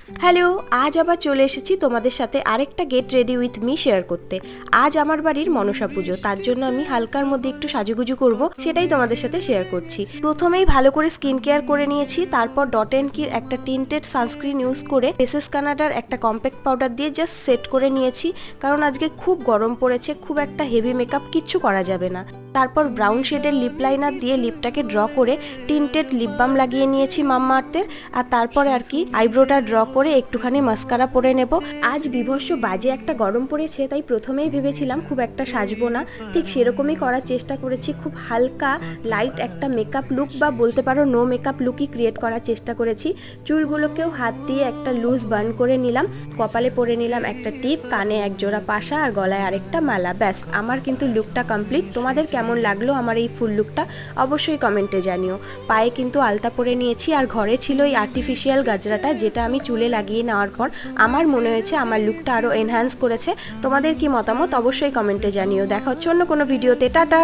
Hello, আজ আবার চলে এসেছি তোমাদের সাথে আরেকটা get ready with me share করতে। আজ আমার বাড়ির মনসা পুজো, তার জন্য আমি হালকার মধ্যে একটু সাজুগুজু করব, সেটাই তোমাদের সাথে শেয়ার করছি। প্রথমেই ভালো করে স্কিন কেয়ার করে নিয়েছি, তারপর ডট অ্যান্ড কির একটা টিন্টেড সানস্ক্রিন ইউজ করে এসএস কানাডার একটা কম্প্যাক্ট পাউডার দিয়ে জাস্ট সেট করে নিয়েছি, কারণ আজকে খুব গরম পড়েছে, খুব একটা হেভি মেকআপ কিচ্ছু করা যাবে না। তারপর ব্রাউন শেডের লিপ লাইনার দিয়ে লিপটাকে ড্র করে টিন্টেড লিপ বাম লাগিয়ে নিয়েছি মাম্মা আর্থের, আর তারপরে আর কি আইব্রোটা ড্র করে একটুখানি মাস্কারা পরে নেব। আজ বিভৎস বাজে একটা গরম পড়েছে, তাই প্রথমেই ভেবেছিলাম খুব একটা সাজবো না, ঠিক সেরকমই করার চেষ্টা করেছি। খুব হালকা লাইট একটা মেকআপ লুক বা বলতে পারো নো মেকআপ লুকই ক্রিয়েট করার চেষ্টা করেছি। চুলগুলোকেও হাত দিয়ে একটা লুজ বার্ন করে নিলাম, কপালে পরে নিলাম একটা টিপ, কানে এক জোড়া পাশা আর গলায় আরেকটা মালা। ব্যাস, আমার কিন্তু লুকটা কমপ্লিট। তোমাদের কেমন লাগলো আমার এই ফুল লুকটা অবশ্যই কমেন্টে জানিও। পায়ে কিন্তু আলতা পরে নিয়েছি, আর ঘরে ছিল এই আর্টিফিশিয়াল গাজরাটা, যেটা আমি চুলে লাগিয়ে নেওয়ার পর আমার মনে হয়েছে আমার লুকটা আরও এনহ্যান্স করেছে। তোমাদের কি মতামত অবশ্যই কমেন্টে জানিও। দেখা হচ্ছে অন্য কোনো ভিডিওতে। টাটা।